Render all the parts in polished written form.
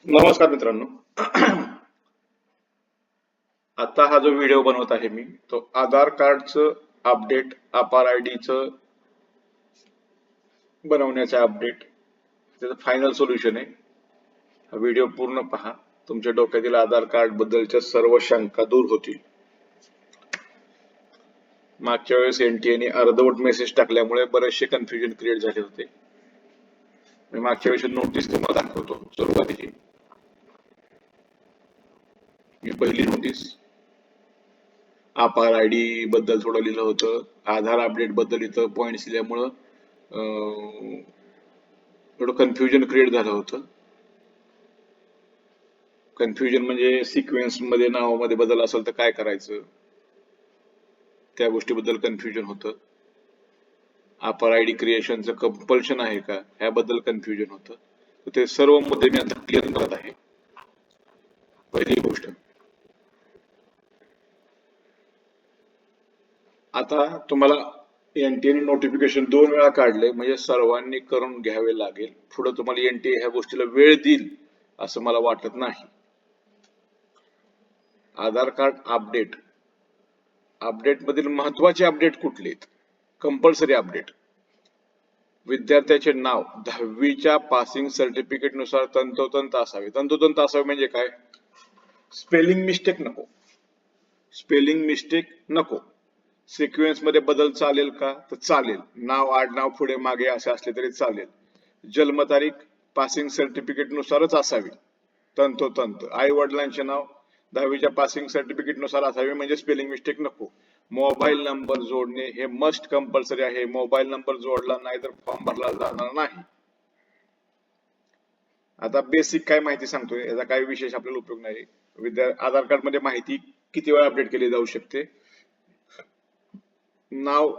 नमस्कार मित्रांनो. आता हा जो व्हिडिओ बनवत आहे मी तो आधार कार्डचं अपडेट अपार आयडीचं बनवण्याचा अपडेट त्याचं फायनल सोल्युशन आहे. हा व्हिडिओ पूर्ण पहा. तुमच्या डोक्यातील आधार कार्ड बद्दलच्या सर्व शंका दूर होतील. मागच्या वेळेस एनटीएने अर्धवट मेसेज टाकल्यामुळे बरेचसे कन्फ्युजन क्रिएट झाले होते. मी मागच्या वेळेस नोटीस तुम्हाला दाखवतो. सुरुवातीची ही पहिली नोटीस अपार आयडी बद्दल थोडं लिहिलं होतं. आधार अपडेट बद्दल इथं पॉइंट्स लिहिल्यामुळं थोडं कन्फ्युजन क्रिएट झालं होतं. कन्फ्युजन म्हणजे सिक्वेन्स मध्ये नावामध्ये बदल असेल तर काय करायचं, त्या गोष्टीबद्दल कन्फ्युजन होतं. अपार आयडी क्रिएशनचं कंपल्शन आहे का ह्याबद्दल कन्फ्युजन होतं. तर ते सर्व मुद्दे मी आता क्लिअर करत आहे. पहिली गोष्ट, आता तुम्हाला एनटीए नोटिफिकेशन 2 वेळा काढले म्हणजे सर्वांनी करून घ्यावे लागेल. पुढे तुम्हाला एनटीए ह्या गोष्टीला वेळ देईल असं मला वाटत नाही. आधार कार्ड अपडेट मधील महत्वाचे अपडेट कुठले आहेत? कंपल्सरी अपडेट, विद्यार्थ्याचे नाव 10वीच्या पासिंग सर्टिफिकेट नुसार तंतोतंत असावे. तंतोतंत असावे म्हणजे काय? स्पेलिंग मिस्टेक नको. स्पेलिंग मिस्टेक नको. सिक्वेन्स मध्ये बदल चालेल का? तर चालेल. नाव आडनाव पुढे मागे असे असले तरी चालेल. जन्मतारीख पासिंग सर्टिफिकेट नुसारच असावी. तंतोतंत आई वडिलांचे नाव 10वीच्या पासिंग सर्टिफिकेट नुसार असावे म्हणजे स्पेलिंग मिस्टेक नको. मोबाईल नंबर जोडणे हे मस्ट कंपल्सरी आहे. मोबाईल नंबर जोडला नाही तर फॉर्म भरला जाणार नाही. आता बेसिक काय माहिती सांगतोय, याचा काही विशेष आपल्याला उपयोग नाही. आधार कार्ड मध्ये माहिती किती वेळा अपडेट केली जाऊ शकते. नाव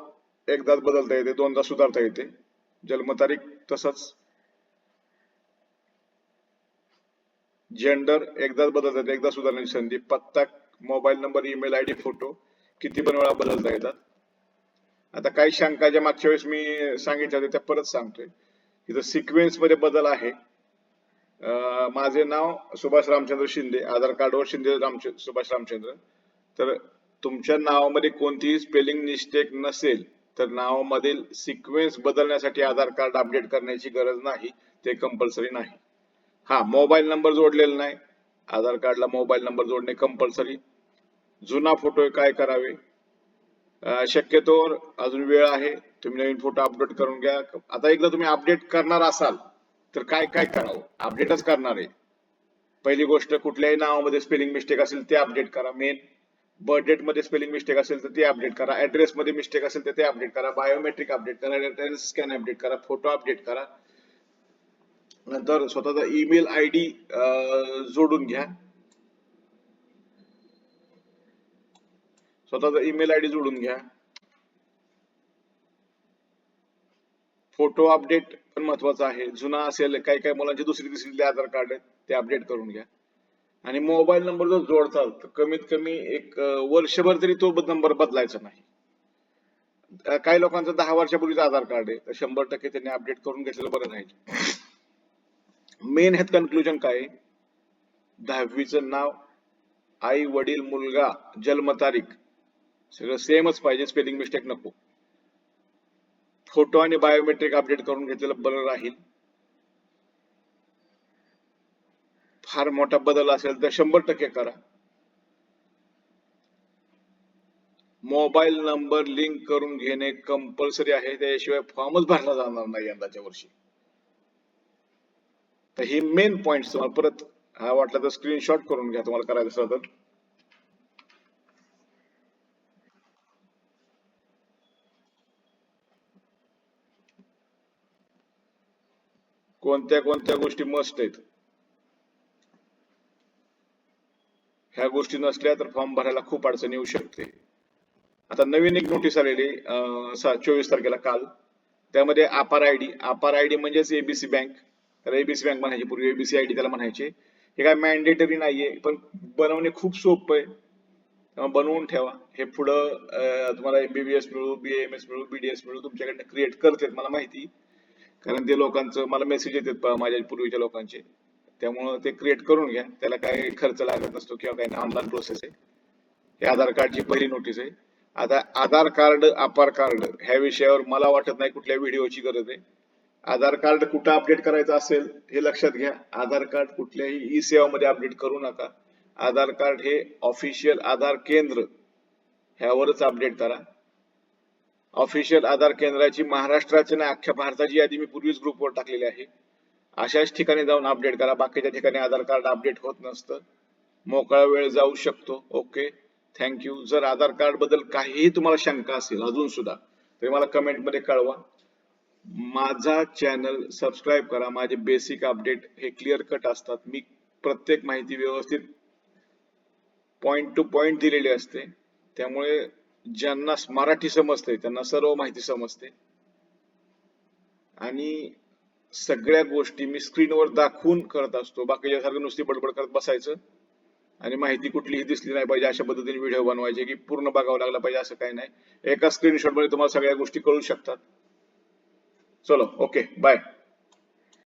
एकदाच बदलता येते, दोनदा सुधारता येते. जन्मतारीख तसंच. जेंडर एकदाच बदलता येते, एकदा सुधारण्याची संधी. पत्ता, mobile number, email ID, photo किती पण वेळा बदलता येतात. आता काही शंका ज्या मागच्या वेळेस मी सांगितल्या होत्या त्या परत सांगतोय. इथं सिक्वेन्स मध्ये बदल आहे. माझे नाव सुभाष रामचंद्र शिंदे, आधार कार्डवर शिंदे सुभाष रामचंद्र. तर तुमच्या नावामध्ये कोणतीही स्पेलिंग मिस्टेक नसेल तर नावामधील सिक्वेन्स बदलण्यासाठी आधार कार्ड अपडेट करण्याची गरज नाही, ते कंपल्सरी नाही. हा, मोबाईल नंबर जोडलेला नाही, आधार कार्डला मोबाईल नंबर जोडणे कंपल्सरी. जुना फोटो काय करावे? शक्यतोवर अजून वेळ आहे, तुम्ही नवीन फोटो अपलोड करून घ्या. आता एकदा तुम्ही अपडेट करणार असाल तर काय काय करावं? अपडेटच करणार आहे. पहिली गोष्ट, कुठल्याही नावामध्ये स्पेलिंग मिस्टेक असेल ते अपडेट करा. मेन बर्थ डेट मध्ये स्पेलिंग मिस्टेक असेल तर ते अपडेट करा. ऍड्रेस मध्ये मिस्टेक असेल तर ते अपडेट करा. बायोमेट्रिक अपडेट करा. रेफरन्स स्कॅन अपडेट करा. फोटो अपडेट करा. नंतर स्वतःचा ईमेल आयडी जोडून घ्या. स्वतःचा ईमेल आयडी जोडून घ्या. फोटो अपडेट पण महत्वाचा आहे. जुना असेल, काही काही मुलांचे दुसरी तिसरी आधार कार्ड आहेत ते अपडेट करून घ्या. आणि मोबाईल नंबर जर जोडताल तर कमीत कमी एक वर्षभर तरी तो नंबर बदलायचा नाही. काही लोकांचं 10 वर्षापूर्वीचं आधार कार्ड आहे तर 100% त्यांनी अपडेट करून घेतलेलं बरं नाही. मेन ह्यात कन्क्लुजन काय? 10वीचं नाव, आई वडील मुलगा, जन्मतारीख सगळं सेमच पाहिजे, स्पेलिंग मिस्टेक नको. फोटो आणि बायोमेट्रिक अपडेट करून घेतलेलं बरं राहील. फार मोठा बदल असेल तर 100% करा. मोबाईल नंबर लिंक करून घेणे कंपल्सरी आहे, त्याशिवाय फॉर्मच भरला जाणार नाही यंदाच्या वर्षी. तर हे मेन पॉइंट तुम्हाला परत हा वाटला तर स्क्रीनशॉट करून घ्या तुम्हाला करायचं असेल तर. कोणत्या कोणत्या गोष्टी मस्ट आहेत, ह्या गोष्टी नसल्या तर फॉर्म भरायला खूप अडचण येऊ शकते. आता नवीन एक नोटीस आलेली 24 तारखेला काल, त्यामध्ये अपार आयडी म्हणजेच एबीसी बँक, तर एबीसी बँक म्हणायची, पूर्वी एबीसी आयडी त्याला म्हणायचे. हे काय मॅन्डेटरी नाहीये, पण बनवणे खूप सोपं आहे. बनवून ठेवा. हे पुढं तुम्हाला एमबीबीएस मिळू, बीएमएस मिळू, बीडीएस मिळू तुमच्याकडनं क्रिएट करतात मला माहिती, कारण ते लोकांचं मला मेसेज येतात माझ्या पूर्वीच्या लोकांचे, त्यामुळं ते क्रिएट करून घ्या, त्याला काही खर्च लागत नसतो किंवा काही ऑनलाईन प्रोसेस आहे. हे आधार कार्डची पहिली नोटीस आहे. आता आधार कार्ड आधार कार्ड ह्या विषयावर मला वाटत नाही कुठल्या व्हिडिओची गरज आहे. आधार कार्ड कुठं अपडेट करायचं असेल हे लक्षात घ्या. आधार कार्ड कुठल्याही ई सेवामध्ये अपडेट करू नका. आधार कार्ड हे ऑफिशियल आधार केंद्र ह्यावरच अपडेट करा. ऑफिशियल आधार केंद्राची महाराष्ट्राची नाही अख्ख्या भारताची यादी मी पूर्वीच ग्रुपवर टाकलेली आहे. अशाच ठिकाणी जाऊन अपडेट करा. बाकीच्या ठिकाणी आधार कार्ड अपडेट होत नसतं. मोकळा वेळ जाऊ शकतो. Okay, thank you. जर आधार कार्ड बद्दल काहीही तुम्हाला शंका असेल अजून सुद्धा तरी मला कमेंट मध्ये कळवा. माझा चॅनल सबस्क्राईब करा. माझे बेसिक अपडेट हे क्लिअर कट असतात. मी प्रत्येक माहिती व्यवस्थित पॉइंट टू पॉइंट दिलेली असते. त्यामुळे ज्यांना मराठी समजते त्यांना सर्व माहिती समजते आणि सगळ्या गोष्टी मी स्क्रीनवर दाखवून करत असतो. बाकीच्यासारखं नुसती बडबड करत बसायचं आणि माहिती कुठलीही दिसली नाही पाहिजे अशा पद्धतीने व्हिडिओ बनवायचे की पूर्ण बघावं लागलं पाहिजे असं काही नाही. एका स्क्रीनशॉट मध्ये तुम्हाला सगळ्या गोष्टी कळू शकतात. चलो, ओके, बाय.